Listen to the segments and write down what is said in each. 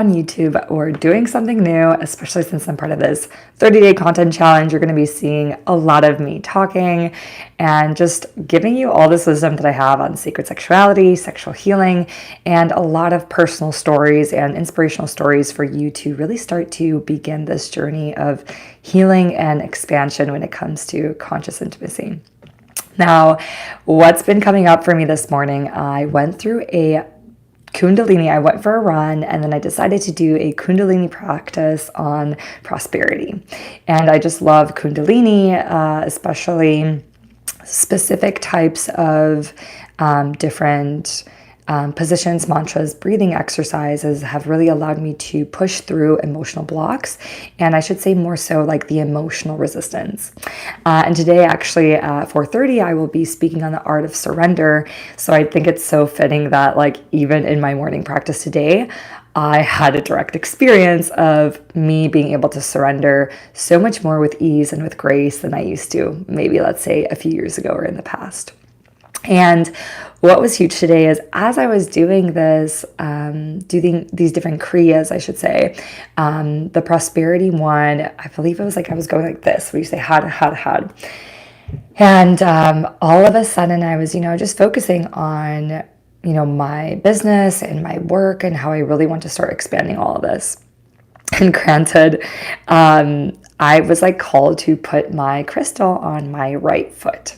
on YouTube or doing something new, especially since I'm part of this 30-day content challenge, you're going to be seeing a lot of me talking and just giving you all this wisdom that I have on sacred sexuality, sexual healing, and a lot of personal stories and inspirational stories for you to really start to begin this journey of healing and expansion when it comes to conscious intimacy. Now, what's been coming up for me this morning, I went through a Kundalini. I went for a run and then I decided to do a Kundalini practice on prosperity. And I just love Kundalini, especially specific types of different positions, mantras, breathing exercises have really allowed me to push through emotional blocks. And I should say more so like the emotional resistance. And today, actually, at 4:30, I will be speaking on the art of surrender. So I think it's so fitting that like even in my morning practice today, I had a direct experience of me being able to surrender so much more with ease and with grace than I used to, maybe let's say a few years ago or in the past. And what was huge today is as I was doing this, doing these different kriyas, I should say, the prosperity one, I believe it was like I was going like this, where you say had. And all of a sudden I was, just focusing on, my business and my work and how I really want to start expanding all of this. And granted, I was like called to put my crystal on my right foot.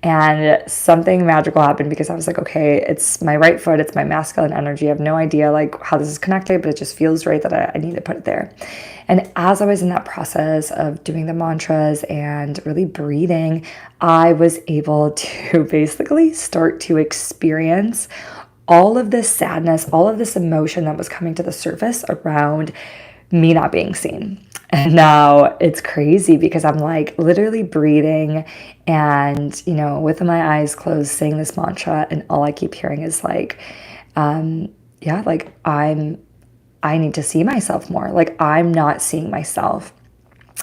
And something magical happened because I was like, okay, it's my right foot, it's my masculine energy. I have no idea like how this is connected, but it just feels right that I need to put it there. And as I was in that process of doing the mantras and really breathing, I was able to basically start to experience all of this sadness, all of this emotion that was coming to the surface around me not being seen. And now it's crazy because I'm like literally breathing and, with my eyes closed saying this mantra, and all I keep hearing is like, like I need to see myself more. Like I'm not seeing myself.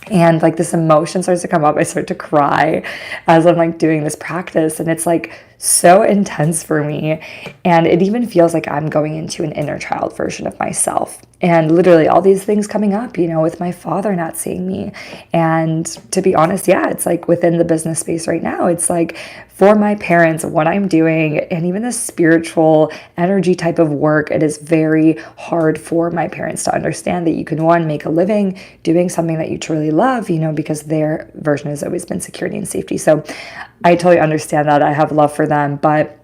And like this emotion starts to come up. I start to cry as I'm like doing this practice. And it's like so intense for me. And it even feels like I'm going into an inner child version of myself. And literally all these things coming up, with my father not seeing me. And to be honest, it's like within the business space right now, it's like for my parents, what I'm doing, and even the spiritual energy type of work, it is very hard for my parents to understand that you can, one, make a living doing something that you truly love, because their version has always been security and safety. So I totally understand that. I have love for them, but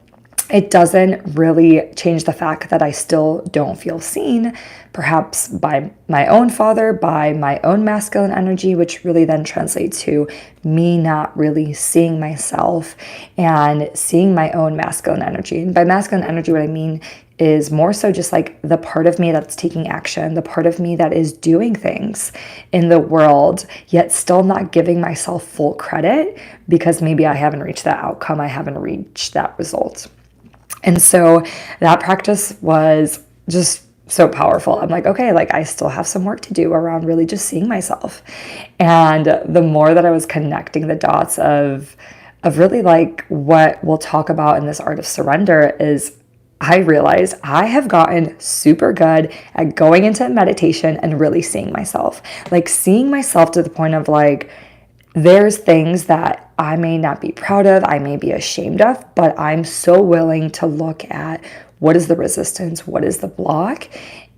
it doesn't really change the fact that I still don't feel seen, perhaps by my own father, by my own masculine energy, which really then translates to me not really seeing myself and seeing my own masculine energy. And by masculine energy, what I mean is more so just like the part of me that's taking action, the part of me that is doing things in the world, yet still not giving myself full credit because maybe I haven't reached that outcome, I haven't reached that result. And so that practice was just so powerful. I'm like, okay, like I still have some work to do around really just seeing myself. And the more that I was connecting the dots of really like what we'll talk about in this art of surrender is I realized I have gotten super good at going into meditation and really seeing myself. Like seeing myself to the point of like, there's things that I may not be proud of, I may be ashamed of, but I'm so willing to look at what is the resistance, what is the block,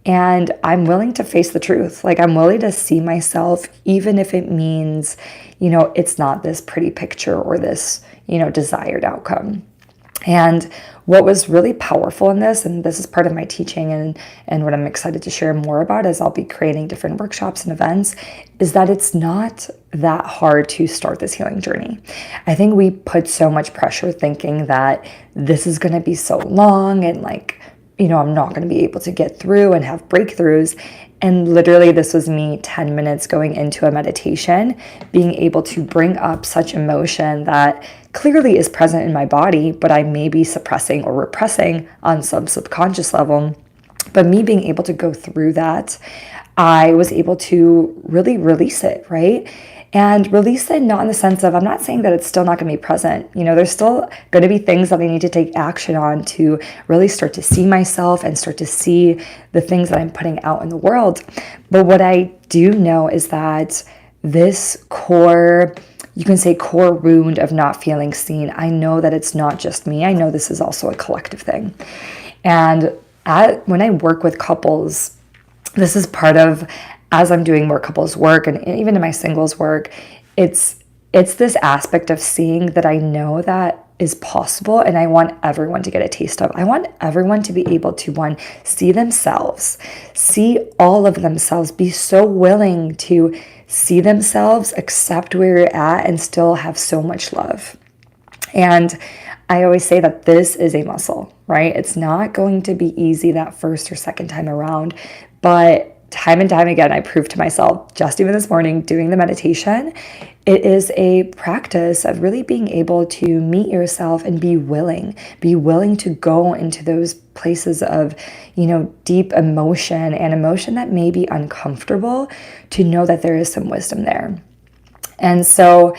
and I'm willing to face the truth. Like I'm willing to see myself, even if it means, it's not this pretty picture or this, desired outcome. And what was really powerful in this, and this is part of my teaching and what I'm excited to share more about as I'll be creating different workshops and events, is that it's not that hard to start this healing journey. I think we put so much pressure thinking that this is going to be so long and like, I'm not going to be able to get through and have breakthroughs. And literally this was me 10 minutes going into a meditation, being able to bring up such emotion that clearly is present in my body, but I may be suppressing or repressing on some subconscious level. But me being able to go through that, I was able to really release it, right? And release it not in the sense of, I'm not saying that it's still not going to be present. There's still going to be things that I need to take action on to really start to see myself and start to see the things that I'm putting out in the world. But what I do know is that this core, you can say core wound of not feeling seen, I know that it's not just me. I know this is also a collective thing. And when I work with couples, this is part of, as I'm doing more couples work and even in my singles work, it's this aspect of seeing that I know that is possible, and I want everyone to get a taste of. I want everyone to be able to, one, see themselves, see all of themselves, be so willing to see themselves, accept where you're at, and still have so much love. And I always say that this is a muscle, right? It's not going to be easy that first or second time around, but time and time again, I proved to myself, just even this morning doing the meditation, it is a practice of really being able to meet yourself and be willing to go into those places of, deep emotion and emotion that may be uncomfortable, to know that there is some wisdom there. And so,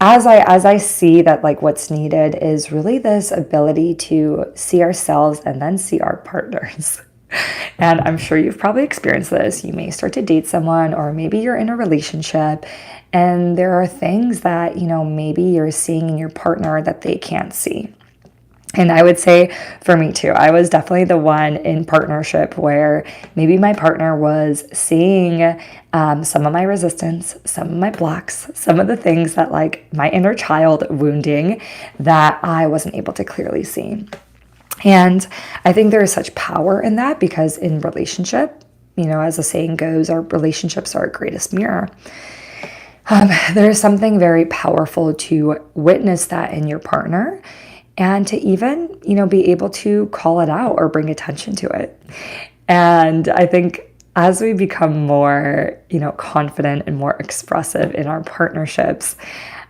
as I see that, like, what's needed is really this ability to see ourselves and then see our partners. And I'm sure you've probably experienced this. You may start to date someone, or maybe you're in a relationship, and there are things that, maybe you're seeing in your partner that they can't see. And I would say for me too, I was definitely the one in partnership where maybe my partner was seeing some of my resistance, some of my blocks, some of the things that, like, my inner child wounding that I wasn't able to clearly see. And I think there is such power in that, because in relationship, as the saying goes, our relationships are our greatest mirror. There is something very powerful to witness that in your partner, and to even, be able to call it out or bring attention to it. And I think as we become more, confident and more expressive in our partnerships,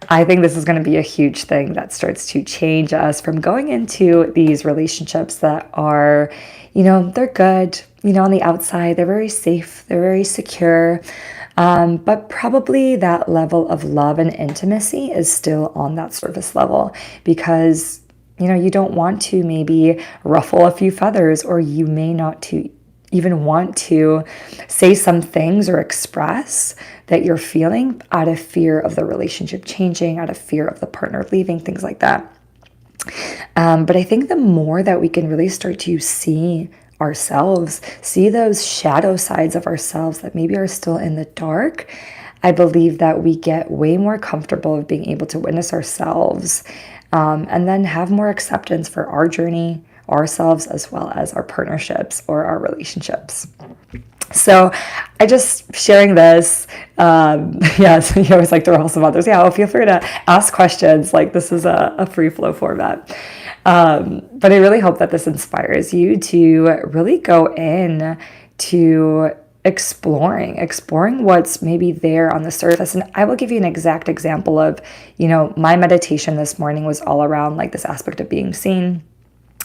I think this is going to be a huge thing that starts to change us from going into these relationships that are, they're good, on the outside, they're very safe, they're very secure. But probably that level of love and intimacy is still on that surface level, because you don't want to maybe ruffle a few feathers, or you may not to even want to say some things or express that you're feeling out of fear of the relationship changing, out of fear of the partner leaving, things like that. But I think the more that we can really start to see ourselves, see those shadow sides of ourselves that maybe are still in the dark, I believe that we get way more comfortable of being able to witness ourselves, and then have more acceptance for our journey, ourselves, as well as our partnerships or our relationships. So I just sharing this, so you always like to roll some others. Yeah, well, feel free to ask questions. Like, this is a free flow format. But I really hope that this inspires you to really go in to exploring what's maybe there on the surface. And I will give you an exact example of, my meditation this morning was all around, like, this aspect of being seen.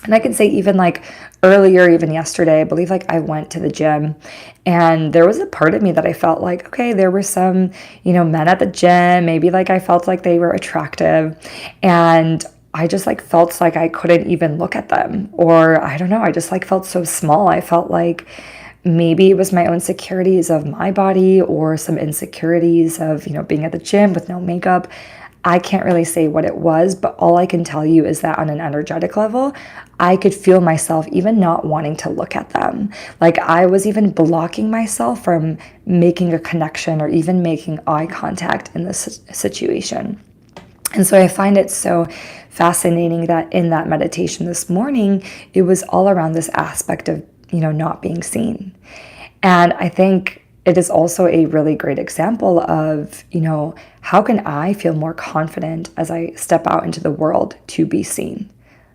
And I can say even, like, earlier, even yesterday, I believe, like, I went to the gym, and there was a part of me that I felt like, okay, there were some, men at the gym, maybe, like, I felt like they were attractive, and I just, like, felt like I couldn't even look at them, or I don't know, I just, like, felt so small. I felt like maybe it was my own insecurities of my body, or some insecurities of, being at the gym with no makeup. I can't really say what it was, but all I can tell you is that on an energetic level, I could feel myself even not wanting to look at them. Like, I was even blocking myself from making a connection or even making eye contact in this situation. And so I find it so fascinating that in that meditation this morning, it was all around this aspect of, not being seen. And I think it is also a really great example of, how can I feel more confident as I step out into the world to be seen,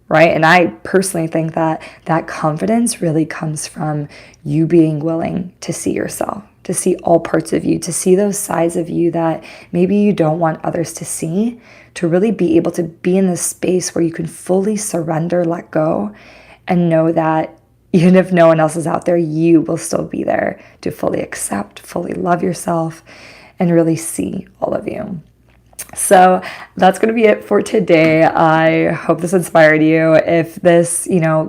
right? And I personally think that that confidence really comes from you being willing to see yourself, to see all parts of you, to see those sides of you that maybe you don't want others to see, to really be able to be in this space where you can fully surrender, let go, and know that even if no one else is out there, you will still be there to fully accept, fully love yourself, and really see all of you. So that's going to be it for today. I hope this inspired you. If this,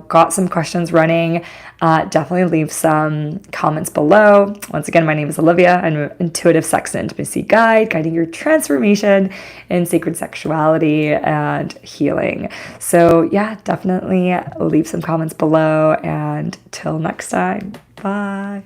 got some questions running, definitely leave some comments below. Once again, my name is Olivia. I'm an intuitive sex and intimacy guide, guiding your transformation in sacred sexuality and healing. So yeah, definitely leave some comments below, and till next time, bye.